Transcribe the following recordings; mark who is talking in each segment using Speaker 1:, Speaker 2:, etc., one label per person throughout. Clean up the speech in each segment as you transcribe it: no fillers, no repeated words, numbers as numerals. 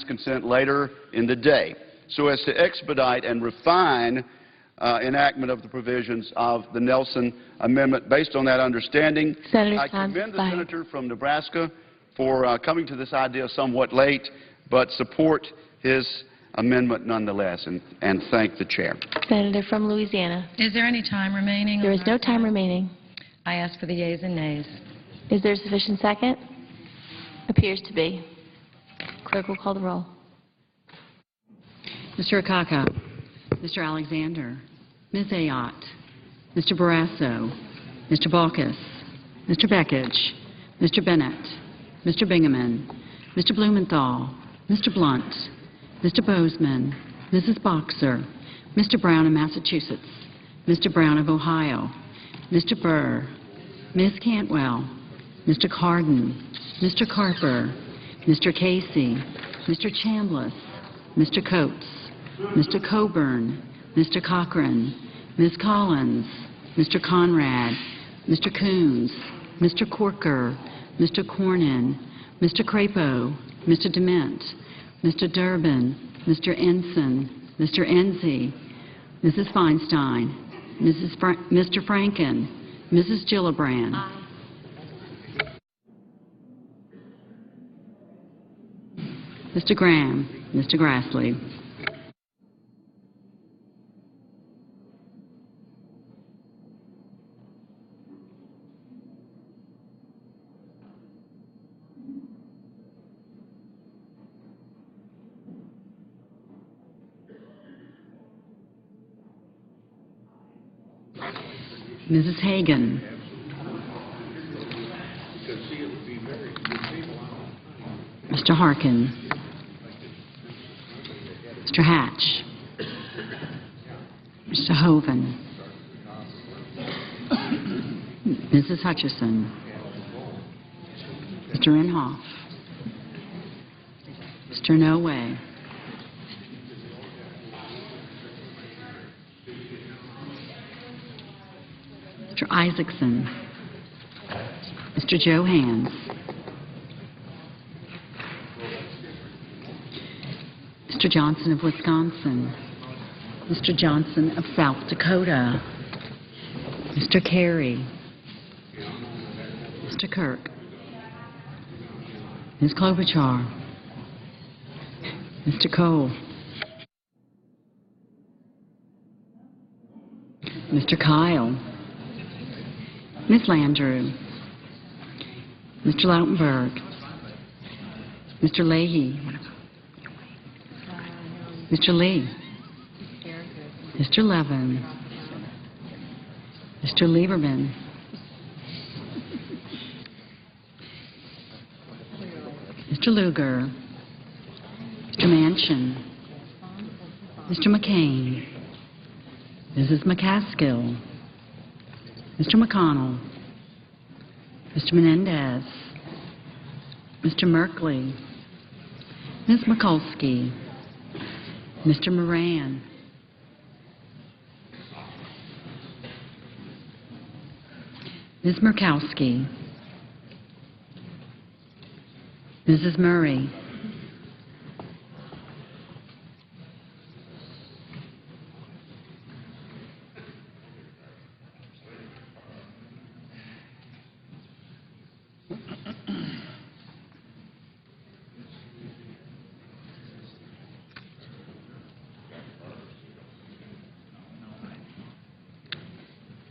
Speaker 1: consent later in the day so as to expedite and refine enactment of the provisions of the Nelson Amendment. Based on that understanding, I commend the senator from Nebraska for coming to this idea somewhat late, but support his amendment nonetheless, and thank the chair.
Speaker 2: Senator from Louisiana.
Speaker 3: Is there any time remaining?
Speaker 2: There is no time remaining.
Speaker 3: I ask for the yeas and nays.
Speaker 2: Is there a sufficient second? Appears to be. Clerk will call the roll.
Speaker 4: Mr. Akaka, Mr. Alexander, Ms. Ayotte, Mr. Barrasso, Mr. Baucus, Mr. Bekich, Mr. Bennett, Mr. Bingaman, Mr. Blumenthal, Mr. Blunt, Mr. Bozeman, Mrs. Boxer, Mr. Brown of Massachusetts, Mr. Brown of Ohio, Mr. Burr, Ms. Cantwell, Mr. Cardin, Mr. Carper, Mr. Casey, Mr. Chambliss, Mr. Coates, Mr. Coburn, Mr. Cochran, Ms. Collins, Mr. Conrad, Mr. Coons, Mr. Corker, Mr. Cornyn, Mr. Crapo, Mr. Dement, Mr. Durbin, Mr. Ensign, Mr. Enzi, Mrs. Feinstein, Mr. Franken, Mrs. Gillibrand. Aye. Mr. Graham, Mr. Grassley. Mrs. Hagan. Mr. Harkin. Mr. Hatch. Mr. Hoven. Mrs. Hutchison. Mr. Inhofe. Mr. Inouye. Mr. Isaacson. Mr. Joe Hans. Mr. Johnson of Wisconsin. Mr. Johnson of South Dakota. Mr. Kerry. Mr. Kirk. Ms. Klobuchar. Mr. Cole. Mr. Kyle. Ms. Landrieu. Mr. Lautenberg. Mr. Leahy. Mr. Lee. Mr. Levin. Mr. Lieberman. Mr. Lugar. Mr. Manchin. Mr. McCain. Mrs. McCaskill. Mr. McConnell. Mr. Menendez. Mr. Merkley. Ms. Mikulski. Mr. Moran. Ms. Murkowski. Mrs. Murray.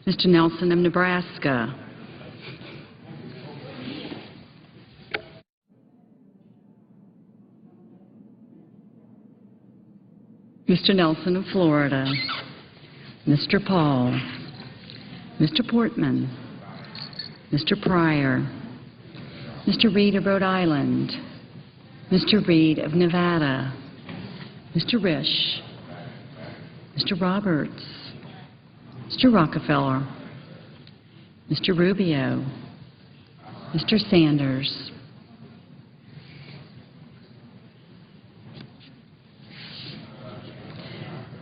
Speaker 4: Mr. Nelson of Nebraska. Mr. Nelson of Florida. Mr. Paul. Mr. Portman. Mr. Pryor. Mr. Reed of Rhode Island. Mr. Reed of Nevada. Mr. Risch. Mr. Roberts. Mr. Rockefeller. Mr. Rubio. Mr. Sanders.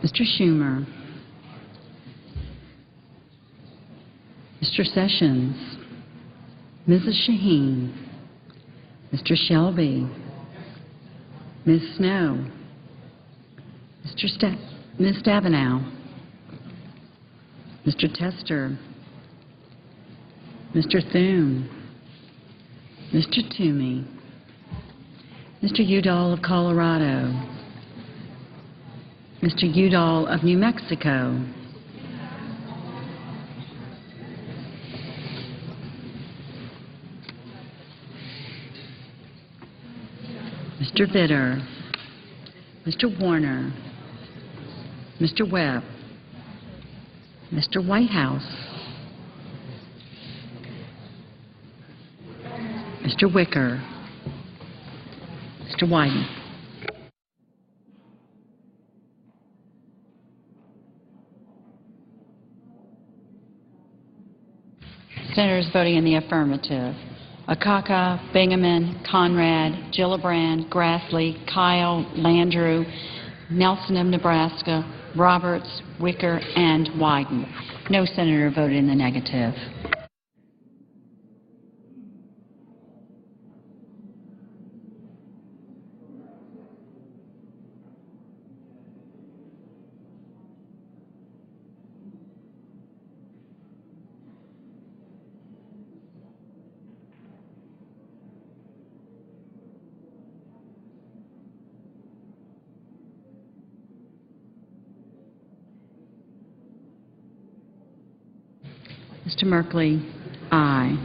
Speaker 4: Mr. Schumer. Mr. Sessions. Mrs. Shaheen. Mr. Shelby. Ms. Snow, Ms. Stabenow, Mr. Tester, Mr. Thune, Mr. Toomey, Mr. Udall of Colorado, Mr. Udall of New Mexico, Mr. Vitter, Mr. Warner, Mr. Webb, Mr. Whitehouse, Mr. Wicker, Mr. Wyden. Senators voting in the affirmative: Akaka, Bingaman, Conrad, Gillibrand, Grassley, Kyle, Landrieu, Nelson of Nebraska, Roberts, Wicker, and Wyden. No senator voted in the negative. Mr. Merkley, aye.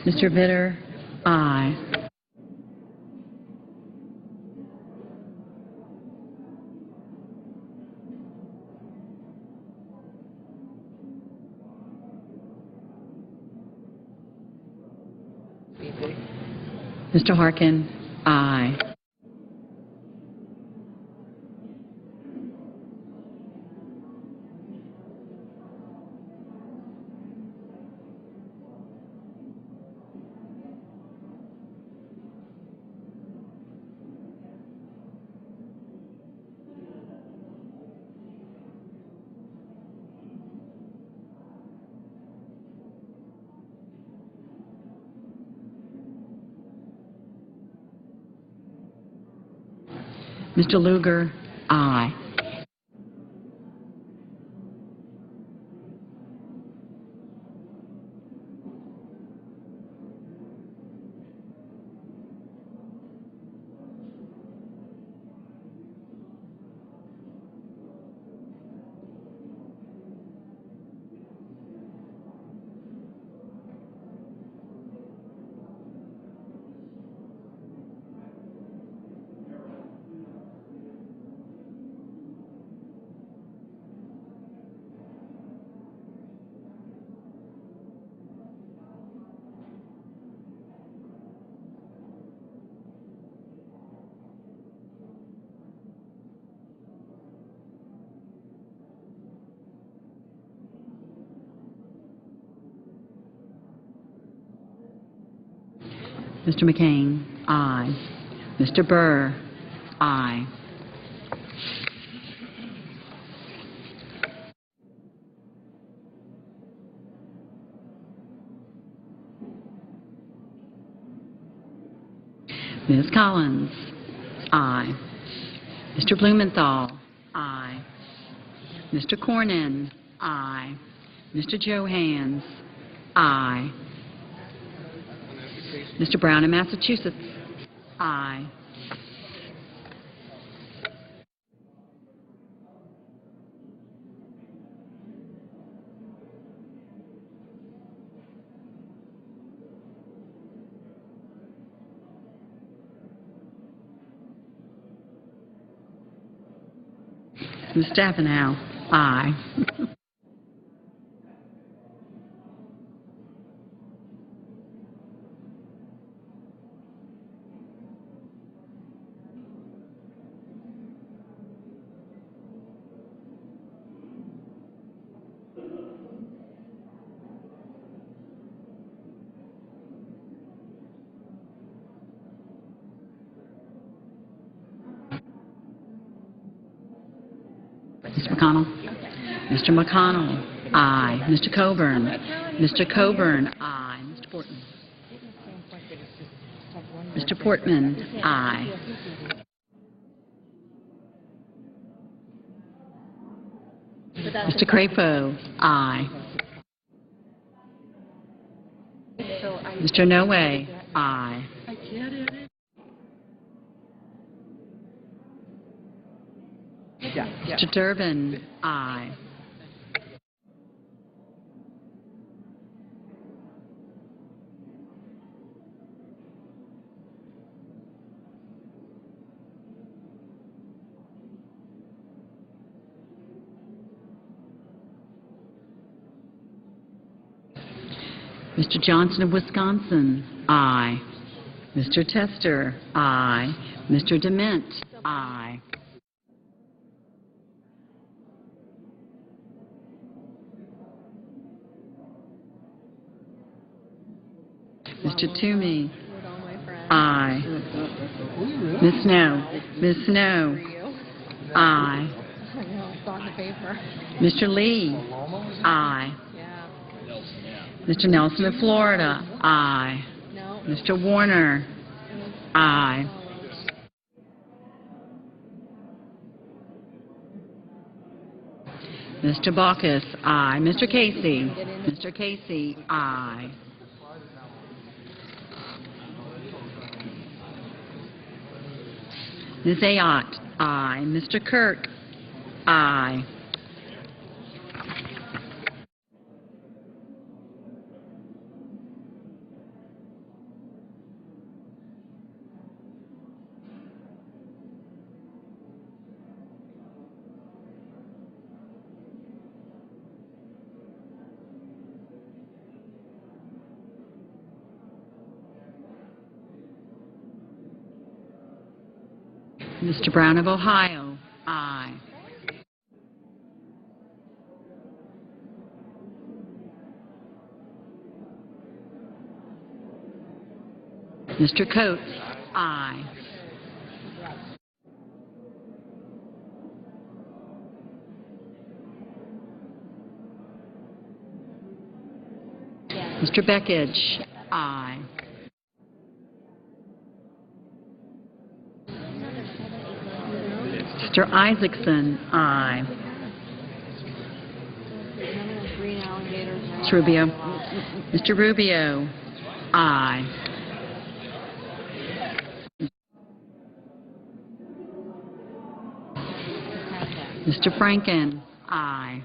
Speaker 4: Mr. Vitter, aye. Mr. Harkin, aye. Mr. Lugar, aye. Mr. McCain? Aye. Mr. Burr? Aye. Ms. Collins? Aye. Mr. Blumenthal? Aye. Mr. Cornyn? Aye. Mr. Johans? Aye. Mr. Brown in Massachusetts? Aye. Ms. Stabenow? Aye. Mr. McConnell? Mr. McConnell? Aye. Mr. Coburn? Mr. Coburn? Aye. Mr. Portman? Mr. Portman? Aye. Mr. Crapo? Aye. Mr. Noe? Aye. Mr. Durbin? Aye. Mr. Johnson of Wisconsin? Aye. Mr. Tester? Aye. Mr. Dement? Aye. Mr. Toomey? Aye. Ms. Snow? Ms. Snow? Aye. Mr. Lee? Aye. Mr. Nelson of Florida? Aye. Mr. Warner? Aye. Mr. Baucus? Aye. Mr. Casey? Mr. Casey? Aye. Ms. Ayotte? Aye. Mr. Kirk? Aye. Mr. Brown of Ohio? Aye. Mr. Coates? Aye. Mr. Beckidge? Aye. Mr. Isaacson? Aye. Mr. Rubio? Mr. Rubio? Aye. Mr. Franken? Aye.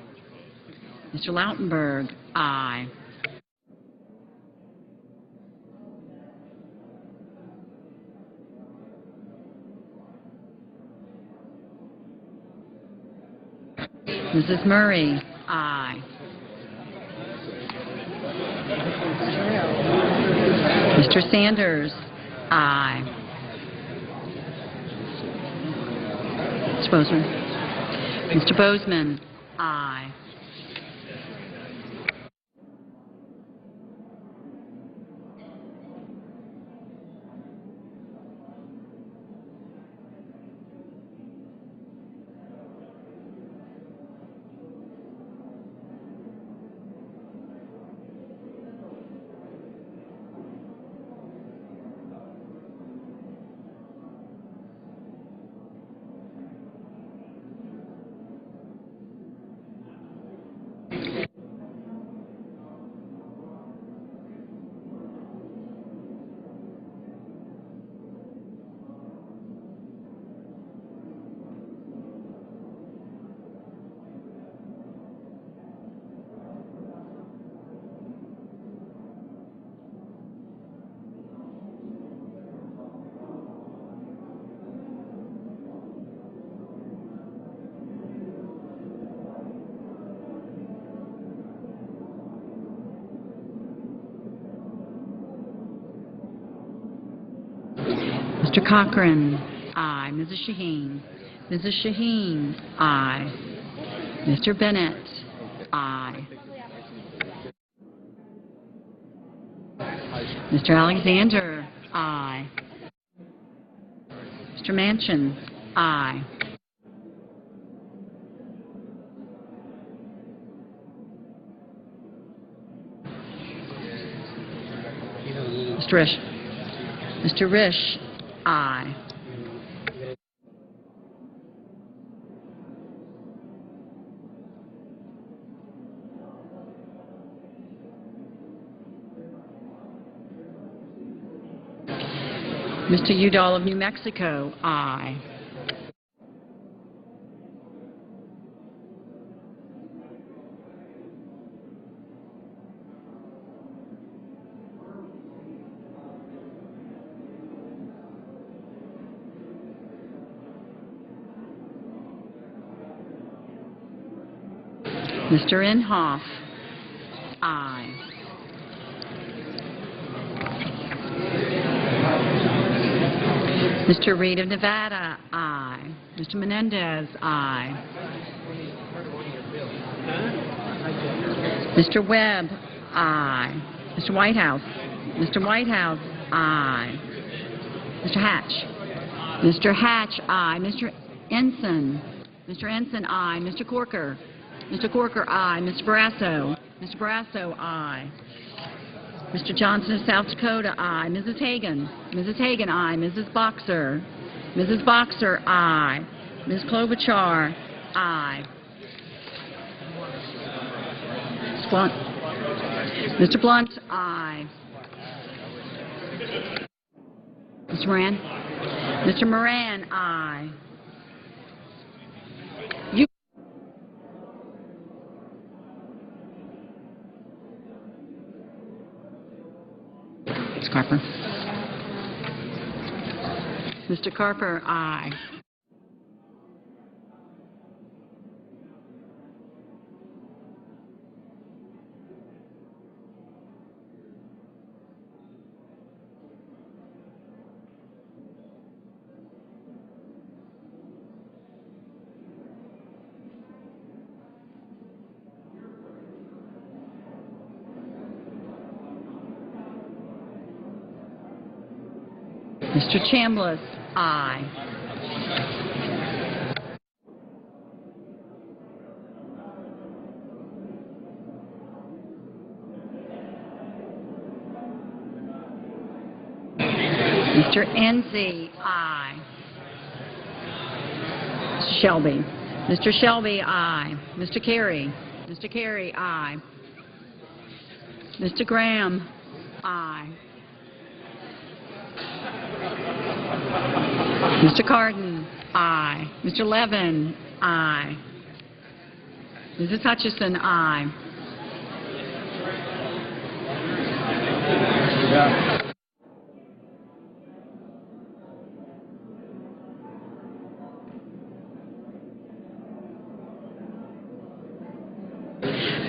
Speaker 4: Mr. Lautenberg? Aye. Mrs. Murray? Aye. Mr. Sanders? Aye. Mr. Bozeman? Mr. Bozeman? Aye. Mr. Cochran, aye. Mrs. Shaheen. Mrs. Shaheen, aye. Mr. Bennett, aye. Mr. Alexander, aye. Mr. Manchin, aye. Mr. Risch. Mr. Risch, aye. Mr. Udall of New Mexico, aye. Mr. Inhofe, aye. Mr. Reed of Nevada, aye. Mr. Menendez, aye. Mr. Webb, aye. Mr. Whitehouse. Mr. Whitehouse, aye. Mr. Hatch. Mr. Hatch, aye. Mr. Ensign. Mr. Ensign, aye. Mr. Corker. Mr. Corker, aye. Mr. Barrasso. Mr. Barrasso, aye. Mr. Johnson of South Dakota, aye. Mrs. Hagan. Mrs. Hagan, aye. Mrs. Boxer. Mrs. Boxer, aye. Ms. Klobuchar, aye. Blunt. Mr. Blunt, aye. Mr. Moran. Mr. Moran, aye. Ms. Carper. Mr. Carper, aye. Mr. Chambliss, aye. Mr. Enzi, aye. Mr. Shelby. Mr. Shelby, aye. Mr. Carey. Mr. Carey, aye. Mr. Graham, aye. Mr. Cardin, aye. Mr. Levin, aye. Mrs. Hutchison, aye.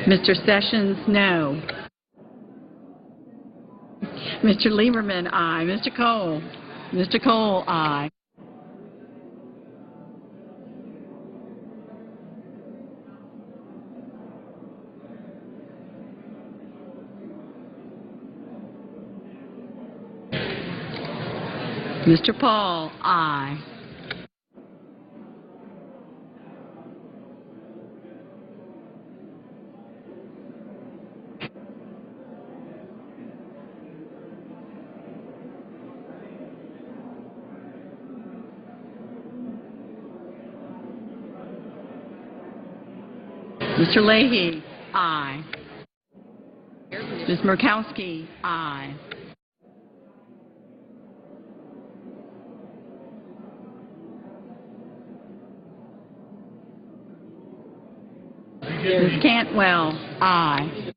Speaker 4: Mr. Sessions, no. Mr. Lieberman, aye. Mr. Cole. Mr. Cole, aye. Mr. Paul, aye. Mr. Leahy, aye. Ms. Murkowski, aye. Ms. Cantwell, aye.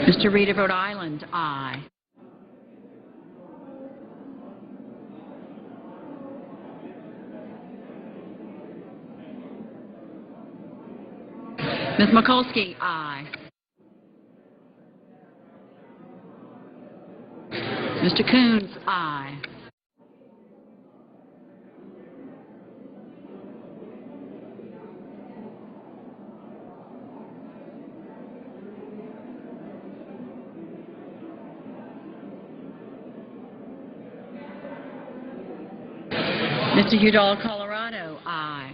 Speaker 4: Mr. Reed of Rhode Island, aye. Ms. Mikulski, aye. Mr. Coons, aye. Mr. Udall, Colorado, aye.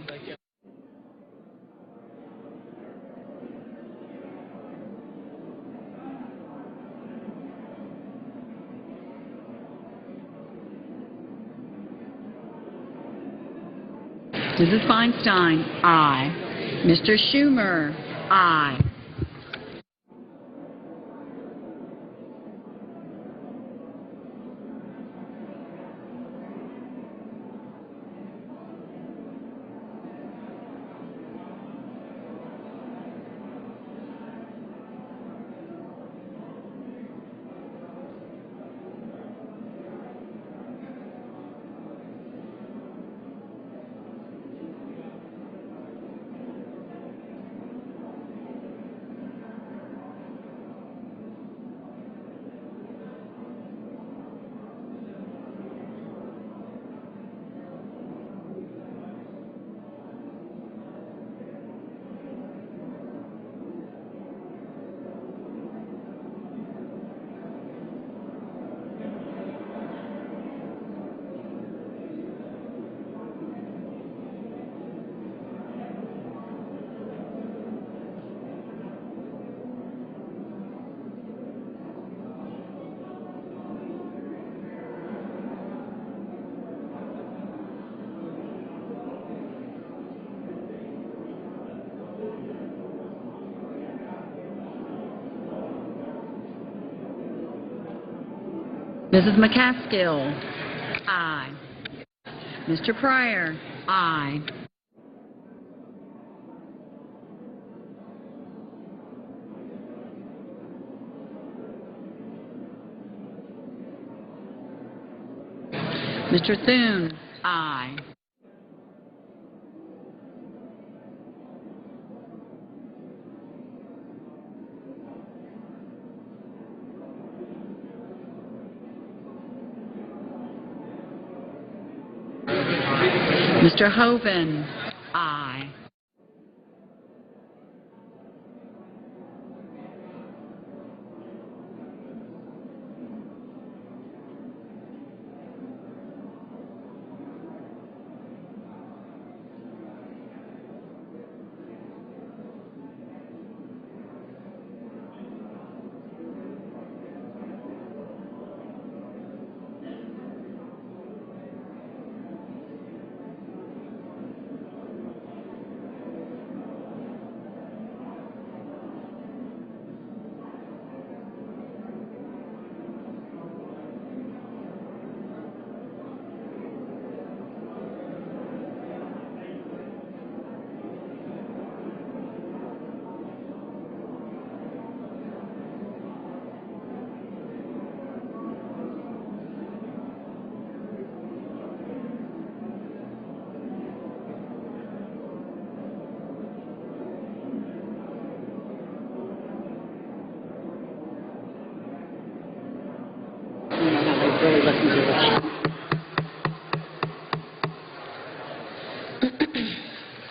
Speaker 4: Mrs. Feinstein, aye. Mr. Schumer, aye. Mrs. McCaskill, aye. Mr. Pryor, aye. Mr. Thune, aye. Mr. Hoven, aye.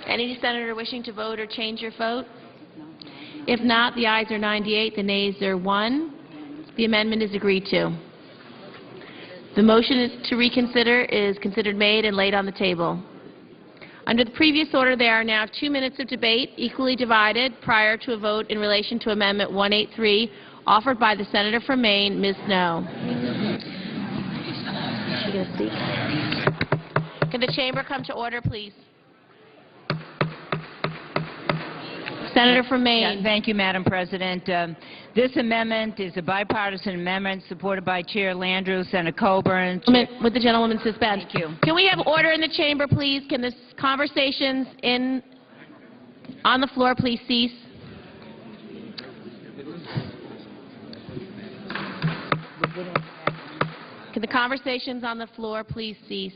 Speaker 2: Any senator wishing to vote or change your vote? If not, the ayes are 98, the nays are 1. The amendment is agreed to. The motion is to reconsider is considered made and laid on the table. Under the previous order, there are now 2 minutes of debate, equally divided, prior to a vote in relation to Amendment 183, offered by the Senator from Maine, Ms. Snowe. Is she going to speak? Can the chamber come to order, please? Senator from Maine.
Speaker 5: Yeah, thank you, Madam President. This amendment is a bipartisan amendment supported by Chair Landrieu, Senator Coburn.
Speaker 2: Would the gentlewoman suspend?
Speaker 5: Thank you.
Speaker 2: Can we have order in the chamber, please? Can the conversations on the floor please cease? Can the conversations on the floor please cease?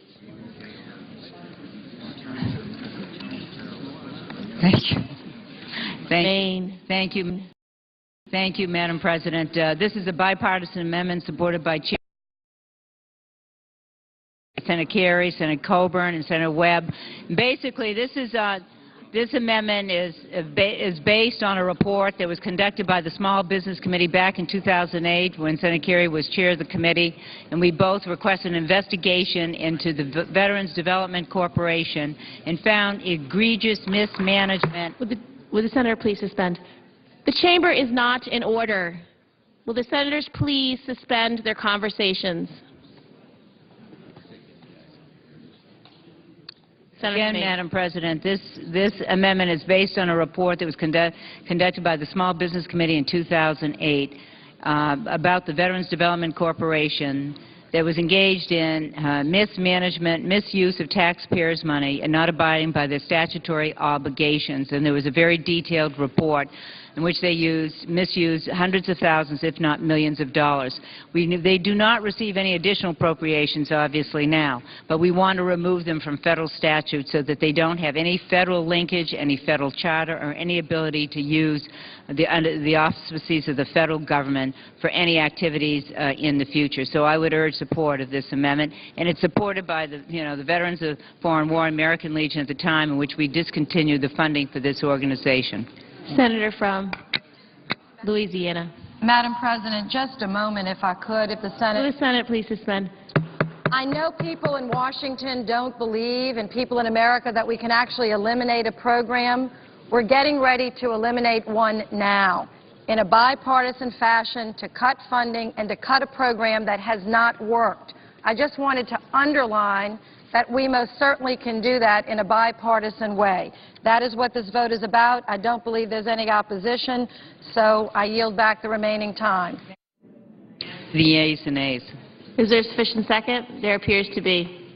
Speaker 5: Thank you.
Speaker 2: Maine.
Speaker 5: Thank you, Madam President. This is a bipartisan amendment supported by Chair Senator Kerry, Senator Coburn, and Senator Webb. Basically, this amendment is based on a report that was conducted by the Small Business Committee back in 2008 when Senator Kerry was chair of the committee, and we both requested an investigation into the Veterans Development Corporation and found egregious mismanagement.
Speaker 2: Would the senator please suspend? The chamber is not in order. Will the senators please suspend their conversations?
Speaker 5: Again, Madam President, this amendment is based on a report that was conducted by the Small Business Committee in 2008 about the Veterans Development Corporation that was engaged in mismanagement, misuse of taxpayers' money, and not abiding by their statutory obligations. And there was a very detailed report in which they misused hundreds of thousands, if not millions of dollars. They do not receive any additional appropriations, obviously, now, but we want to remove them from federal statute so that they don't have any federal linkage, any federal charter, or any ability to use the auspices of the federal government for any activities in the future. So I would urge support of this amendment, and it's supported by the Veterans of Foreign War and American Legion at the time in which we discontinued the funding for this organization.
Speaker 2: Senator from Louisiana.
Speaker 6: Madam President, just a moment, if I could, if the Senate...
Speaker 2: Will the Senate please suspend?
Speaker 6: I know people in Washington don't believe, and people in America, that we can actually eliminate a program. We're getting ready to eliminate one now in a bipartisan fashion to cut funding and to cut a program that has not worked. I just wanted to underline that we most certainly can do that in a bipartisan way. That is what this vote is about. I don't believe there's any opposition, so I yield back the remaining time.
Speaker 5: The yeas and nays.
Speaker 2: Is there a sufficient second? There appears to be.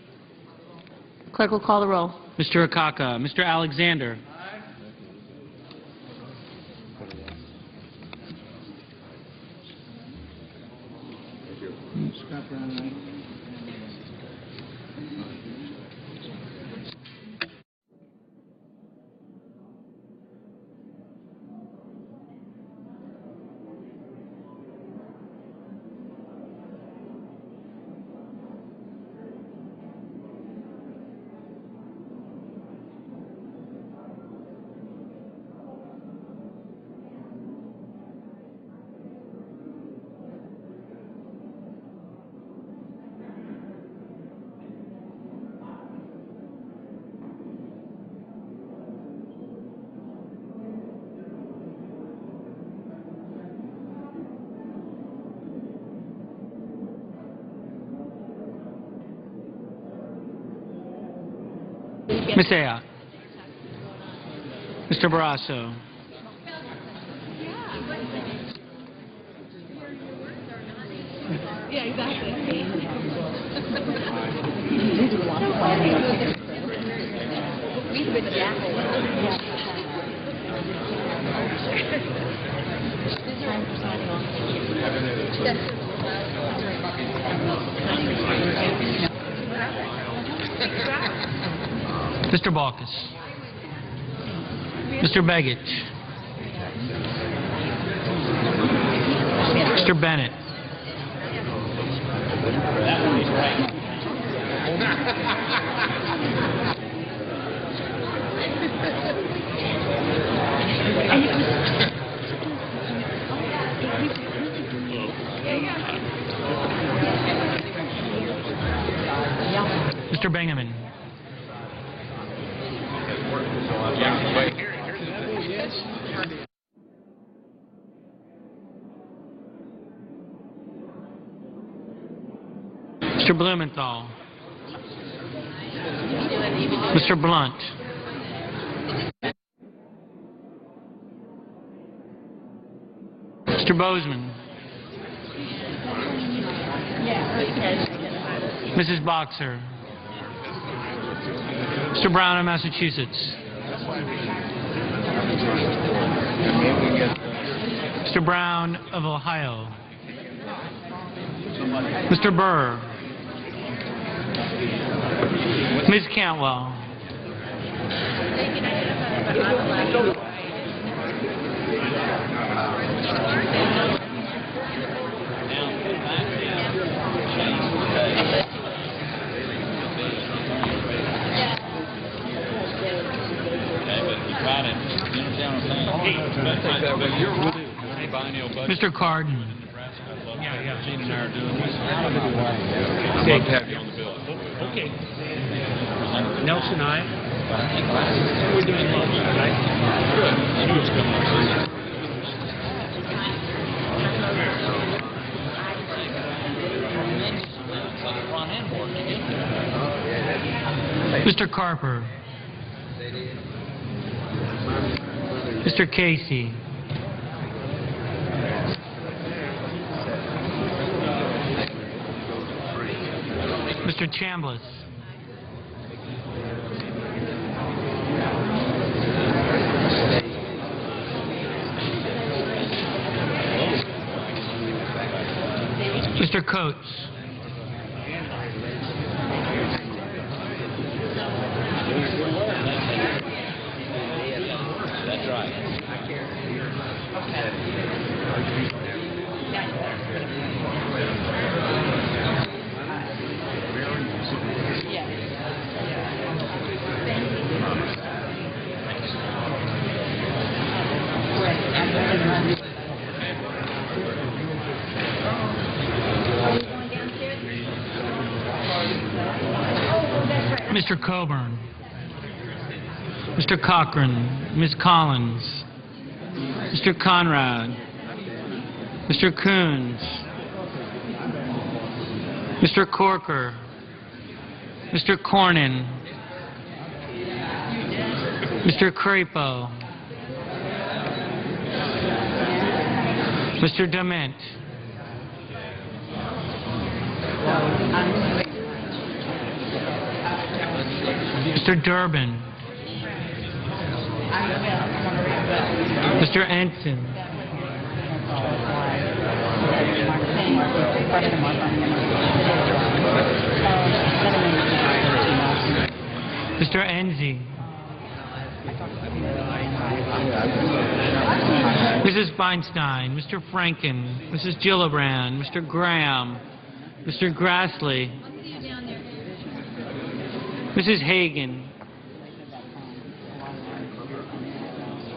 Speaker 2: Clerk will call the roll.
Speaker 7: Mr. Akaka. Mr. Alexander. Ms. Ayotte. Mr. Barrasso.
Speaker 2: Yeah, exactly.
Speaker 7: Mr. Baucus. Mr. Begich. Mr. Bennett. Mr. Bingaman. Mr. Blumenthal. Mr. Blunt. Mr. Bozeman. Mrs. Boxer. Mr. Brown of Massachusetts. Mr. Brown of Ohio. Mr. Burr. Ms. Cantwell. Mr. Cardin.
Speaker 8: Gene and I are doing this. I'd love to have you on the bill.
Speaker 9: Okay. Nelson, aye. We're doing lunch, right?
Speaker 8: Good. Stuart's coming up
Speaker 7: Mr. Carper. Mr. Casey. Mr. Chambliss. Mr. Coates.
Speaker 8: That's right.
Speaker 7: Mr. Coburn. Mr. Cochran. Ms. Collins. Mr. Conrad. Mr. Coons. Mr. Corker. Mr. Cornyn. Mr. Crapo. Mr. Dement. Mr. Durbin. Mr. Ensign. Mr. Enzi. Mrs. Feinstein. Mr. Franken. Mrs. Gillibrand. Mr. Graham. Mr. Grassley. Mrs. Hagan.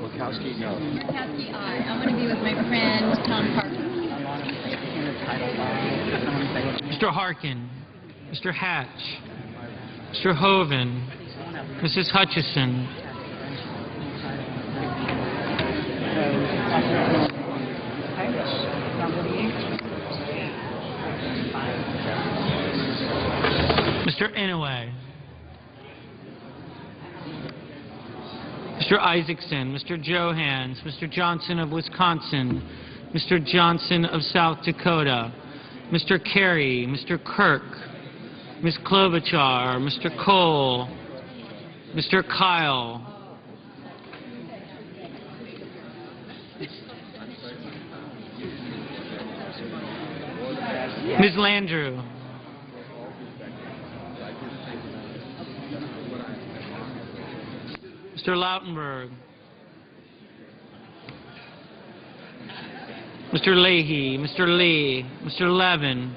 Speaker 8: Wachowski, no.
Speaker 10: Wachowski, aye. I want to be with my friend Tom Parker.
Speaker 7: Mr. Harkin. Mr. Hatch. Mr. Hoven. Mrs. Hutchison. Mr. Inouye. Mr. Isaacson, Mr. Johans, Mr. Johnson of Wisconsin, Mr. Johnson of South Dakota, Mr. Kerry, Mr. Kirk, Ms. Klobuchar, Mr. Cole, Mr. Kyle, Ms. Landrieu, Mr. Lautenberg, Mr. Leahy, Mr. Lee, Mr. Levin,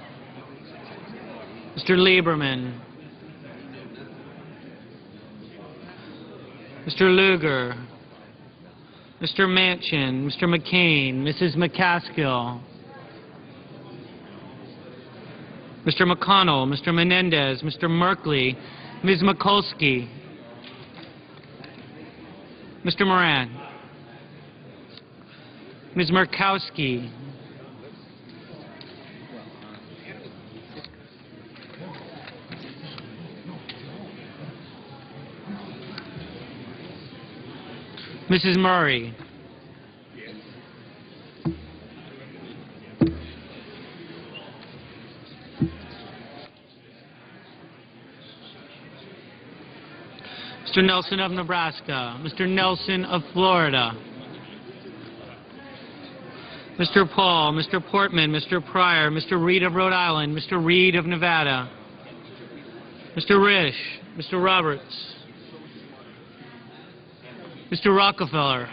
Speaker 7: Mr. Lieberman, Mr. Lugar, Mr. Manchin, Mr. McCain, Mrs. McCaskill, Mr. McConnell, Mr. Menendez, Mr. Merkley, Ms. Mikulski, Mr. Moran, Ms. Murkowski, Mrs. Murray, Mr. Nelson of Nebraska, Mr. Nelson of Florida, Mr. Paul, Mr. Portman, Mr. Pryor, Mr. Reed of Rhode Island, Mr. Reed of Nevada, Mr. Risch, Mr. Roberts, Mr. Rockefeller,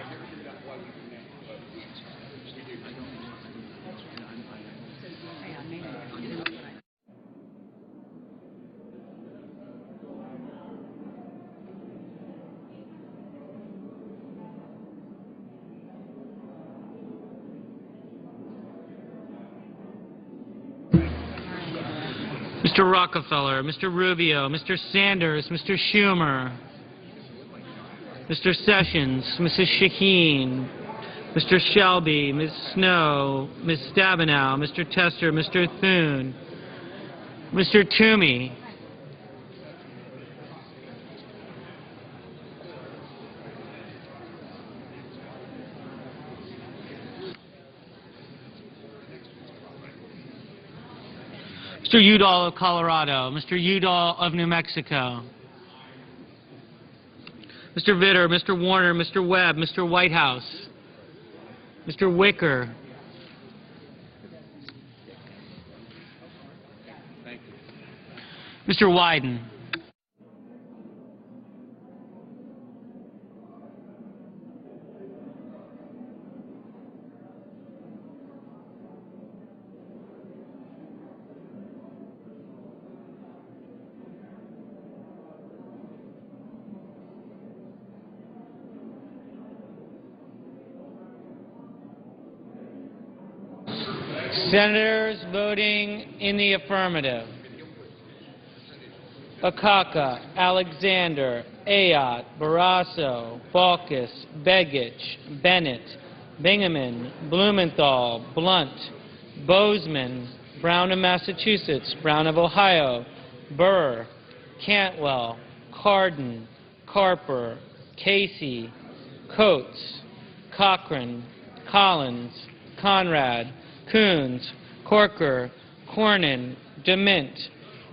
Speaker 7: Mr. Rockefeller, Mr. Rubio, Mr. Sanders, Mr. Schumer, Mr. Sessions, Mrs. Shaheen, Mr. Shelby, Ms. Snow, Ms. Stabenow, Mr. Tester, Mr. Thune, Mr. Toomey, Mr. Udall of Colorado, Mr. Udall of New Mexico, Mr. Vitter, Mr. Warner, Mr. Webb, Mr. Whitehouse, Mr. Wicker, Mr. Wyden, Senators voting in the affirmative: Akaka, Alexander, Ayotte, Barrasso, Baucus, Begich, Bennett, Bingaman, Blumenthal, Blunt, Bozeman, Brown of Massachusetts, Brown of Ohio, Burr, Cantwell, Cardin, Carper, Casey, Coates, Cochran, Collins, Conrad, Coons, Corker, Cornyn, DeMint,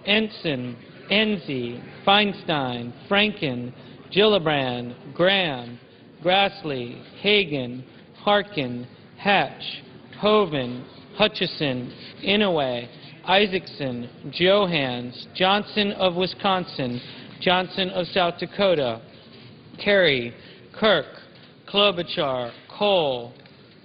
Speaker 7: Ensign, Enzi, Feinstein, Franken, Gillibrand, Graham, Grassley, Hagan, Harkin, Hatch, Hoven, Hutchison, Inouye, Isaacson, Johans, Johnson of Wisconsin, Johnson of South Dakota, Kerry, Kirk, Klobuchar, Cole,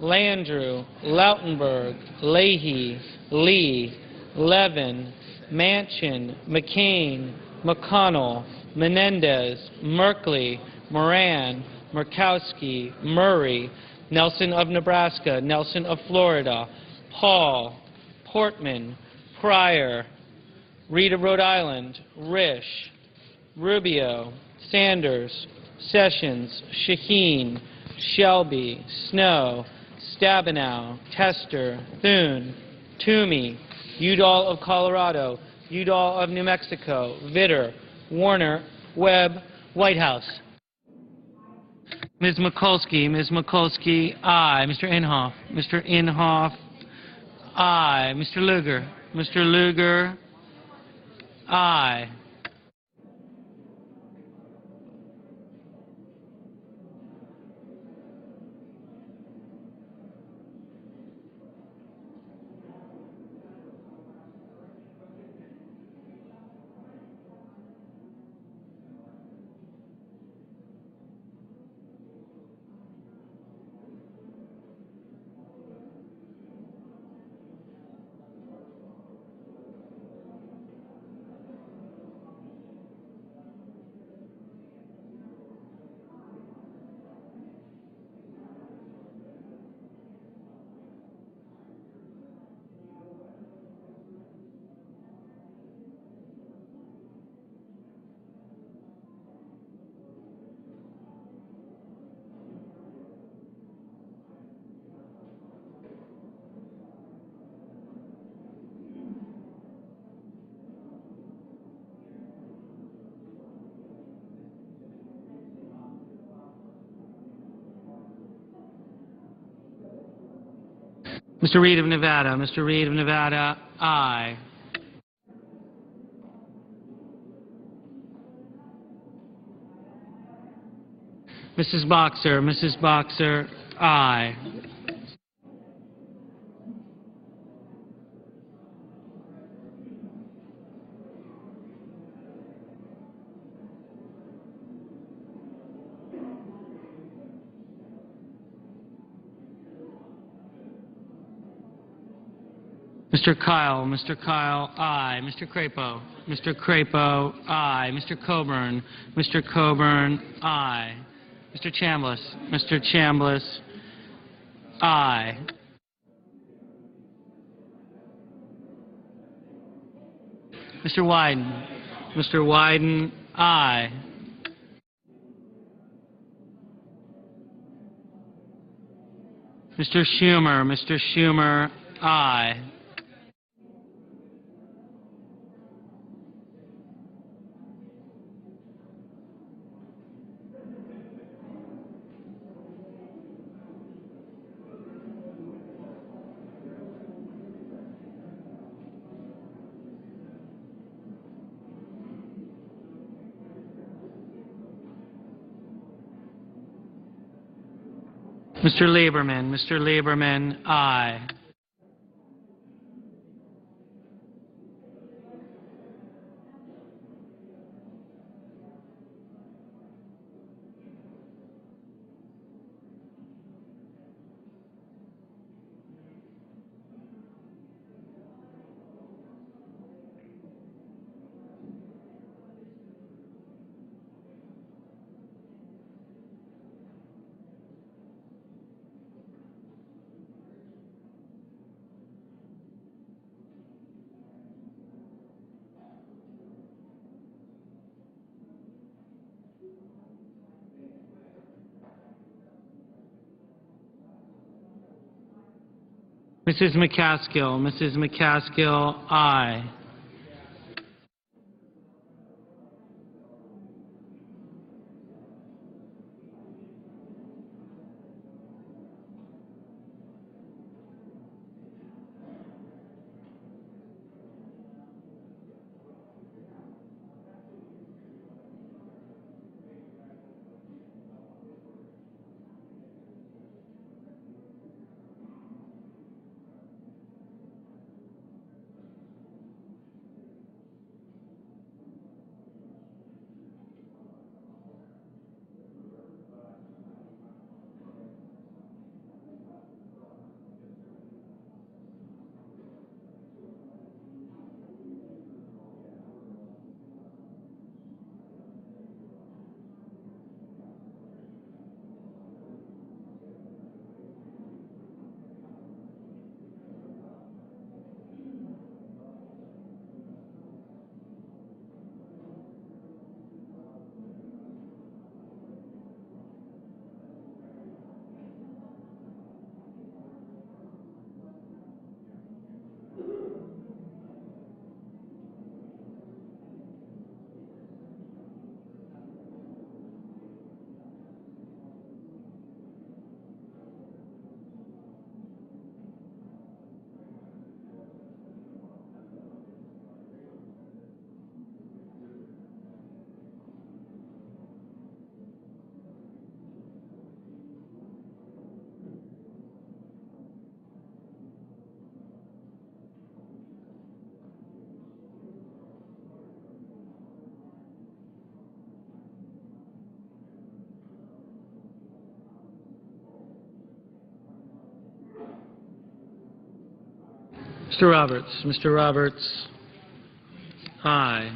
Speaker 7: Landrieu, Lautenberg, Leahy, Lee, Levin, Manchin, McCain, McConnell, Menendez, Merkley, Moran, Murkowski, Murray, Nelson of Nebraska, Nelson of Florida, Paul, Portman, Pryor, Reed of Rhode Island, Risch, Rubio, Sanders, Sessions, Shaheen, Shelby, Snow, Stabenow, Tester, Thune, Toomey, Udall of Colorado, Udall of New Mexico, Vitter, Warner, Webb, Whitehouse. Ms. Mikulski, aye. Mr. Inhofe, aye. Mr. Lugar, aye. Mr. Reed of Nevada, aye. Mrs. Boxer, aye. Mr. Kyle, aye. Mr. Crapo, aye. Mr. Coburn, aye. Mr. Chambliss, aye. Mr. Wyden, aye. Mr. Schumer, aye. Mr. Lieberman, aye. Mrs. McCaskill, aye. Mr. Roberts, aye.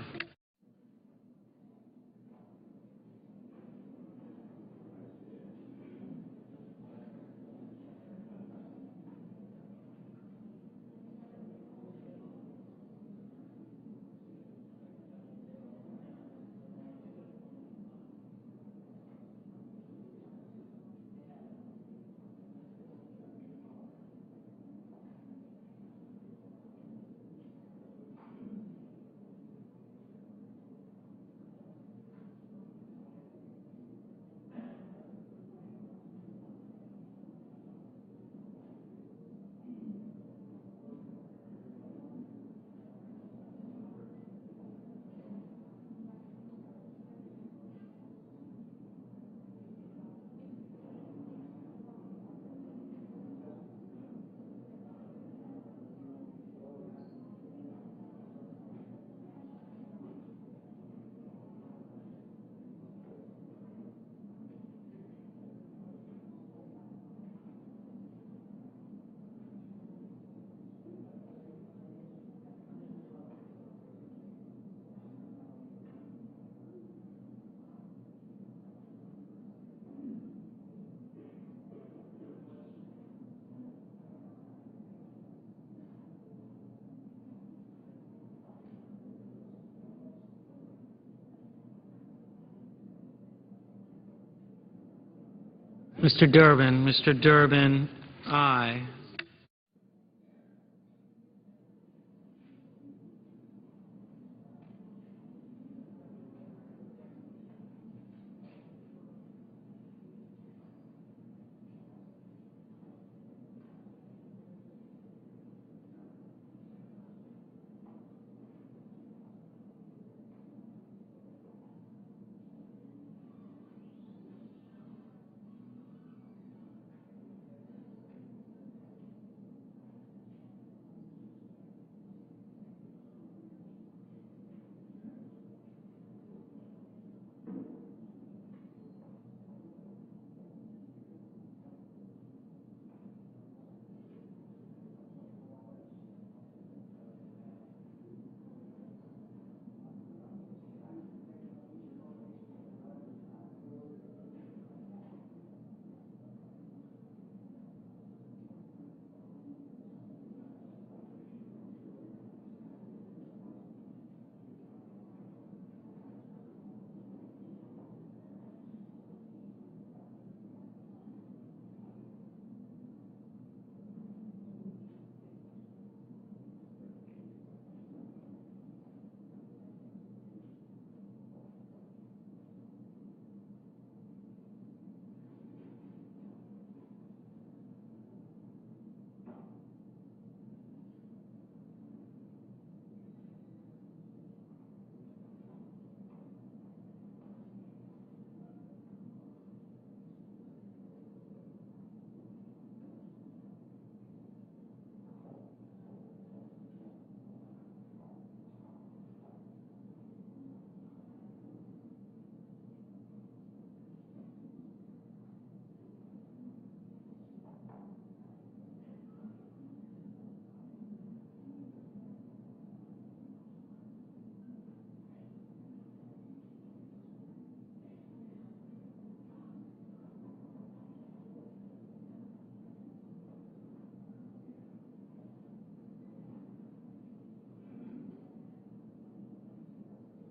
Speaker 7: Mr. Durbin. Mr. Durbin, aye.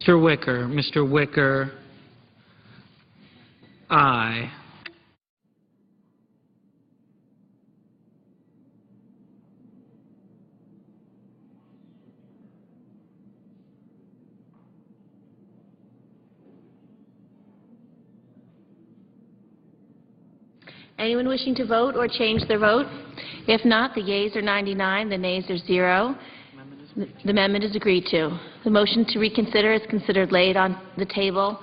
Speaker 7: Mr. Wicker. Mr. Wicker, aye.
Speaker 2: Anyone wishing to vote or change their vote? If not, the yeas are 99, the nays are 0. The amendment is agreed to. The motion to reconsider is considered laid on the table.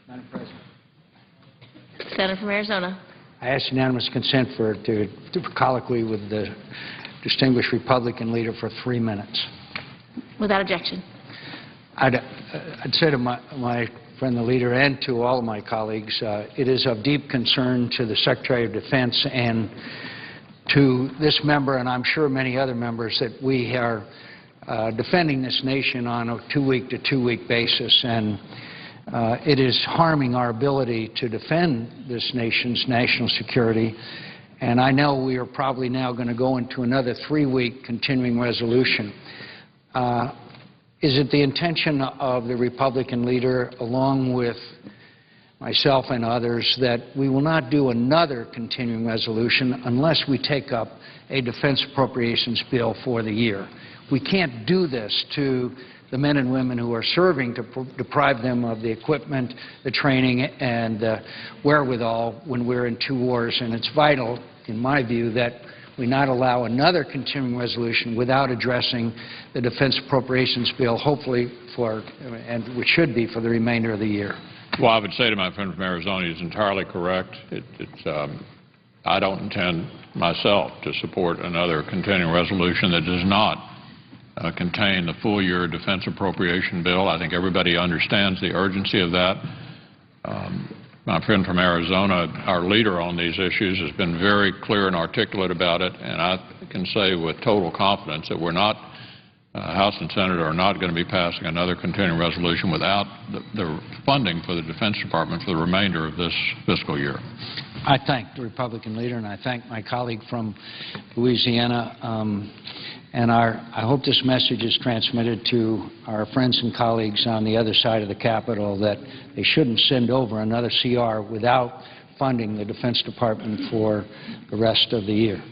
Speaker 11: Madam President.
Speaker 2: Senator from Arizona.
Speaker 11: I ask unanimous consent for colloquy with the distinguished Republican leader for 3 minutes.
Speaker 2: Without objection.
Speaker 11: I'd say to my friend the leader and to all of my colleagues, it is of deep concern to the Secretary of Defense and to this member, and I'm sure many other members, that we are defending this nation on a 2-week to 2-week basis, and it is harming our ability to defend this nation's national security. And I know we are probably now going to go into another 3-week continuing resolution. Is it the intention of the Republican leader, along with myself and others, that we will not do another continuing resolution unless we take up a defense appropriations bill for the year? We can't do this to the men and women who are serving, to deprive them of the equipment, the training, and the wherewithal when we're in 2 wars. And it's vital, in my view, that we not allow another continuing resolution without addressing the defense appropriations bill, hopefully for, and which should be for the remainder of the year.
Speaker 12: Well, I would say to my friend from Arizona, he's entirely correct. I don't intend myself to support another continuing resolution that does not contain the full-year defense appropriation bill. I think everybody understands the urgency of that. My friend from Arizona, our leader on these issues, has been very clear and articulate about it, and I can say with total confidence that we're not, House and Senate are not going to be passing another continuing resolution without the funding for the Defense Department for the remainder of this fiscal year.
Speaker 11: I thank the Republican leader, and I thank my colleague from Louisiana. And I hope this message is transmitted to our friends and colleagues on the other side of the Capitol that they shouldn't send over another CR without funding the Defense Department for the rest of the year.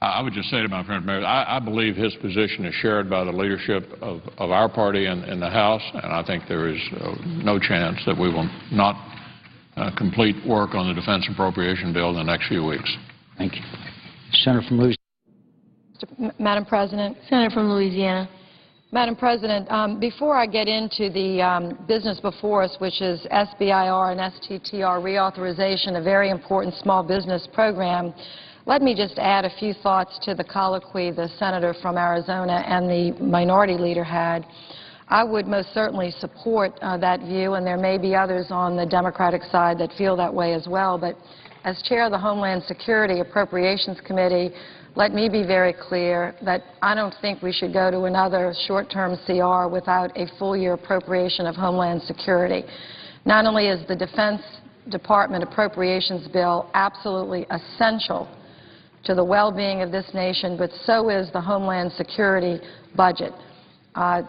Speaker 12: I would just say to my friend Mayor, I believe his position is shared by the leadership of our party in the House, and I think there is no chance that we will not complete work on the defense appropriation bill in the next few weeks.
Speaker 11: Thank you. Senator from Louisiana.
Speaker 6: Madam President.
Speaker 2: Senator from Louisiana.
Speaker 6: Madam President, before I get into the business before us, which is SBIR and STTR reauthorization, a very important small business program, let me just add a few thoughts to the colloquy the senator from Arizona and the minority leader had. I would most certainly support that view, and there may be others on the Democratic side that feel that way as well. But as chair of the Homeland Security Appropriations Committee, let me be very clear that I don't think we should go to another short-term CR without a full-year appropriation of Homeland Security. Not only is the Defense Department appropriations bill absolutely essential to the well-being of this nation, but so is the Homeland Security budget.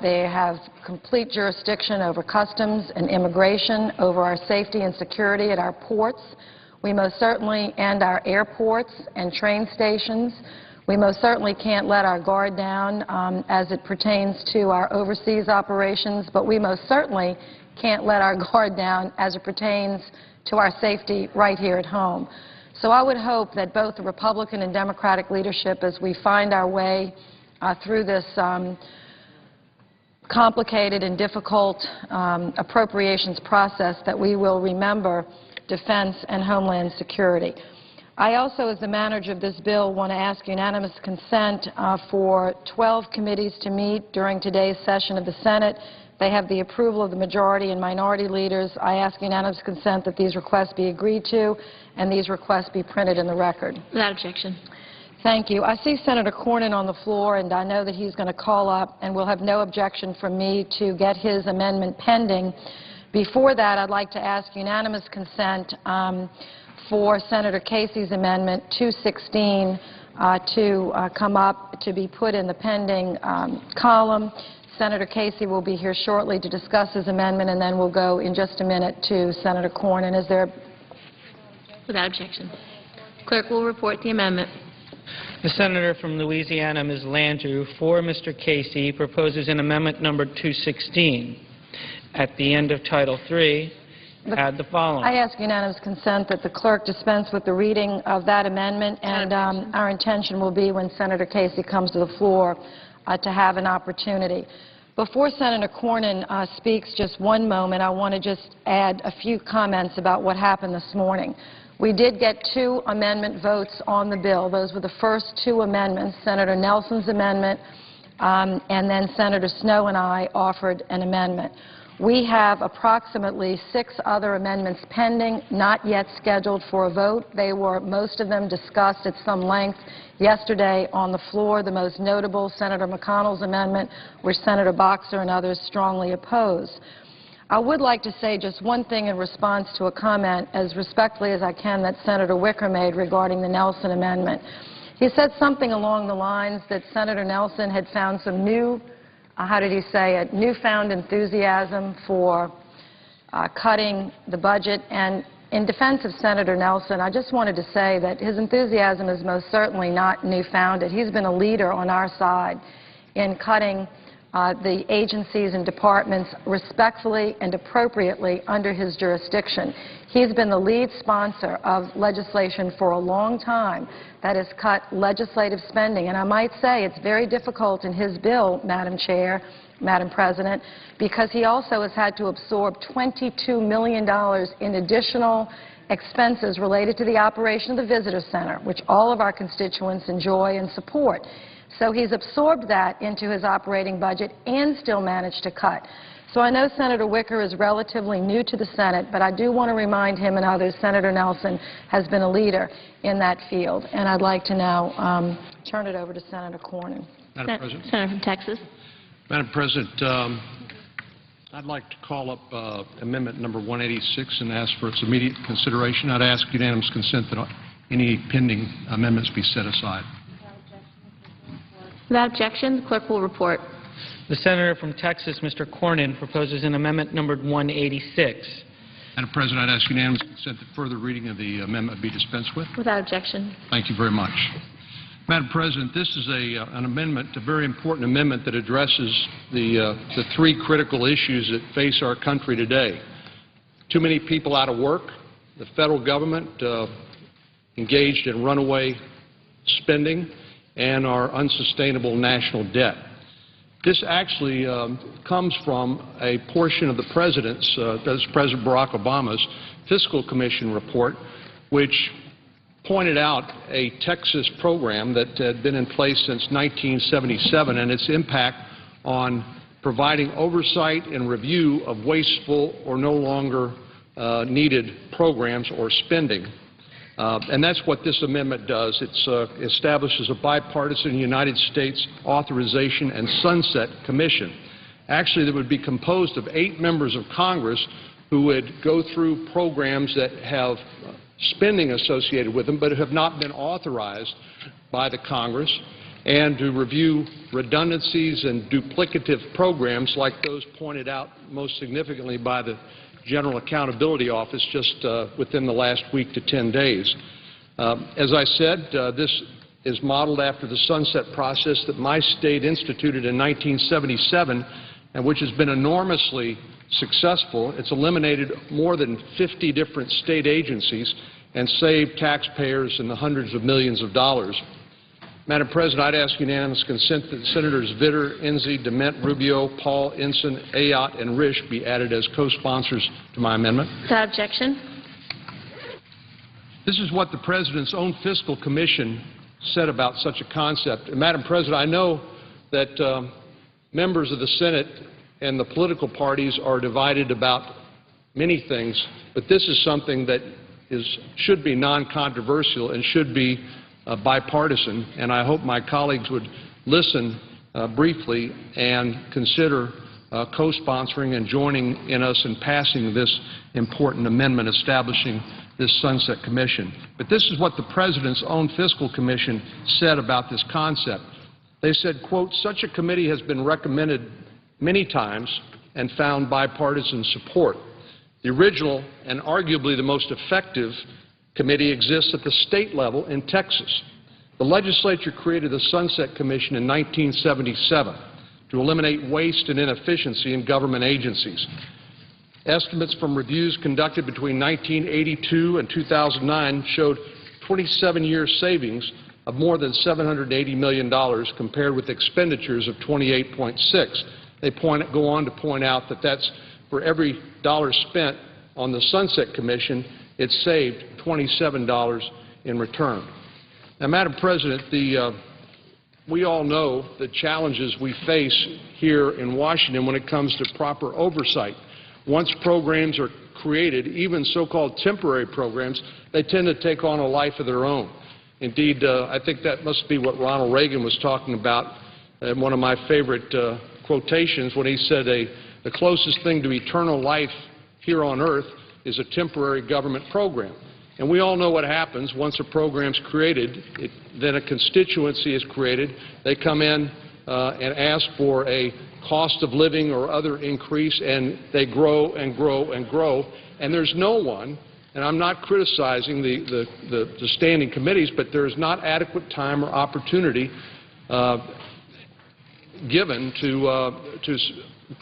Speaker 6: They have complete jurisdiction over customs and immigration, over our safety and security at our ports. We most certainly, and our airports and train stations. We most certainly can't let our guard down as it pertains to our overseas operations, but we most certainly can't let our guard down as it pertains to our safety right here at home. So I would hope that both the Republican and Democratic leadership, as we find our way through this complicated and difficult appropriations process, that we will remember defense and homeland security. I also, as the manager of this bill, want to ask unanimous consent for 12 committees to meet during today's session of the Senate. They have the approval of the majority and minority leaders. I ask unanimous consent that these requests be agreed to and these requests be printed in the record.
Speaker 2: Without objection.
Speaker 6: Thank you. I see Senator Cornyn on the floor, and I know that he's going to call up, and will have no objection from me to get his amendment pending. Before that, I'd like to ask unanimous consent for Senator Casey's amendment 216 to come up to be put in the pending column. Senator Casey will be here shortly to discuss his amendment, and then we'll go in just a minute to Senator Cornyn. Is there?
Speaker 2: Without objection. Clerk will report the amendment.
Speaker 7: The senator from Louisiana, Ms. Landrieu, for Mr. Casey, proposes an amendment number 216. At the end of Title III, add the following. I
Speaker 6: ask unanimous consent that the clerk dispense with the reading of that amendment, and our intention will be, when Senator Casey comes to the floor, to have an opportunity. Before Senator Cornyn speaks just one moment, I want to just add a few comments about what happened this morning. We did get 2 amendment votes on the bill. Those were the first 2 amendments, Senator Nelson's amendment, and then Senator Snowe and I offered an amendment. We have approximately 6 other amendments pending, not yet scheduled for a vote. They were, most of them, discussed at some length yesterday on the floor. The most notable, Senator McConnell's amendment, which Senator Boxer and others strongly oppose. I would like to say just one thing in response to a comment, as respectfully as I can, that Senator Wicker made regarding the Nelson amendment. He said something along the lines that Senator Nelson had found some new, how did he say it, newfound enthusiasm for cutting the budget. And in defense of Senator Nelson, I just wanted to say that his enthusiasm is most certainly not newfounded. He's been a leader on our side in cutting the agencies and departments respectfully and appropriately under his jurisdiction. He's been the lead sponsor of legislation for a long time that has cut legislative spending. And I might say it's very difficult in his bill, Madam Chair, Madam President, because he also has had to absorb $22 million in additional expenses related to the operation of the Visitor Center, which all of our constituents enjoy and support. So he's absorbed that into his operating budget and still managed to cut. So I know Senator Wicker is relatively new to the Senate, but I do want to remind him and others Senator Nelson has been a leader in that field. And I'd like to now turn it over to Senator Cornyn.
Speaker 8: Madam President.
Speaker 2: Senator from Texas.
Speaker 8: Madam President, I'd like to call up amendment number 186 and ask for its immediate consideration. I'd ask unanimous consent that any pending amendments be set aside.
Speaker 2: Without objection, the clerk will report.
Speaker 7: The senator from Texas, Mr. Cornyn, proposes an amendment numbered 186.
Speaker 8: Madam President, I'd ask unanimous consent that further reading of the amendment be dispensed with.
Speaker 2: Without objection.
Speaker 8: Thank you very much. Madam President, this is an amendment, a very important amendment that addresses the three critical issues that face our country today. Too many people out of work, the federal government engaged in runaway spending, and our unsustainable national debt. This actually comes from a portion of the President's, that's President Barack Obama's, Fiscal Commission report, which pointed out a Texas program that had been in place since 1977 and its impact on providing oversight and review of wasteful or no longer needed programs or spending. And that's what this amendment does. It establishes a bipartisan United States Authorization and Sunset Commission. Actually, that would be composed of 8 members of Congress who would go through programs that have spending associated with them but have not been authorized by the Congress, and to review redundancies and duplicative programs like those pointed out most significantly by the General Accountability Office just within the last week to 10 days. As I said, this is modeled after the sunset process that my state instituted in 1977 and which has been enormously successful. It's eliminated more than 50 different state agencies and saved taxpayers in the hundreds of millions of dollars. Madam President, I'd ask unanimous consent that Senators Vitter, Enzi, Dement, Rubio, Paul, Ensign, Ayotte, and Risch be added as co-sponsors to my amendment.
Speaker 2: Without objection.
Speaker 8: This is what the President's own Fiscal Commission said about such a concept. And Madam President, I know that members of the Senate and the political parties are divided about many things, but this is something that should be non-controversial and should be bipartisan, and I hope my colleagues would listen briefly and consider co-sponsoring and joining in us in passing this important amendment establishing this Sunset Commission. But this is what the President's own Fiscal Commission said about this concept. They said, quote, "Such a committee has been recommended many times and found bipartisan support. The original and arguably the most effective committee exists at the state level in Texas. The legislature created the Sunset Commission in 1977 to eliminate waste and inefficiency in government agencies. Estimates from reviews conducted between 1982 and 2009 showed 27-year savings of more than $780 million compared with expenditures of 28.6. They go on to point out that that's for every dollar spent on the Sunset Commission, it saved $27 in return." Now, Madam President, we all know the challenges we face here in Washington when it comes to proper oversight. Once programs are created, even so-called temporary programs, they tend to take on a life of their own. Indeed, I think that must be what Ronald Reagan was talking about in one of my favorite quotations when he said, the closest thing to eternal life here on earth is a temporary government program. And we all know what happens once a program's created. Then a constituency is created. They come in and ask for a cost of living or other increase, and they grow and grow and grow. And there's no one, and I'm not criticizing the standing committees, but there is not adequate time or opportunity given to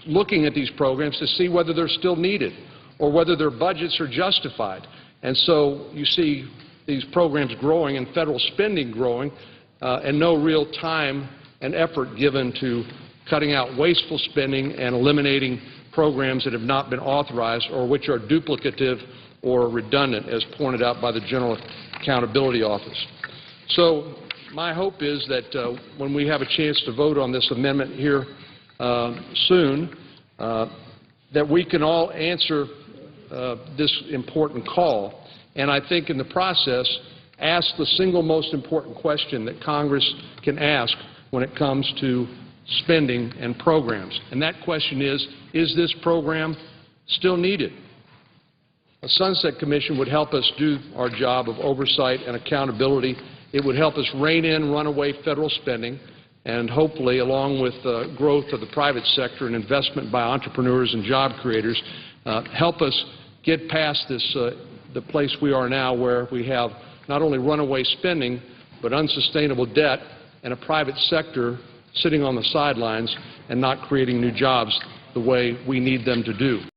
Speaker 8: looking at these programs to see whether they're still needed or whether their budgets are justified. And so you see these programs growing and federal spending growing and no real time and effort given to cutting out wasteful spending and eliminating programs that have not been authorized or which are duplicative or redundant, as pointed out by the General Accountability Office. So my hope is that when we have a chance to vote on this amendment here soon, that we can all answer this important call, and I think in the process ask the single most important question that Congress can ask when it comes to spending and programs. And that question is this program still needed? A Sunset Commission would help us do our job of oversight and accountability. It would help us rein in runaway federal spending. and hopefully, along with growth of the private sector and investment by entrepreneurs and job creators, help us get past this, the place we are now, where we have not only runaway spending, but unsustainable debt and a private sector sitting on the sidelines and not creating new jobs the way we need them to do.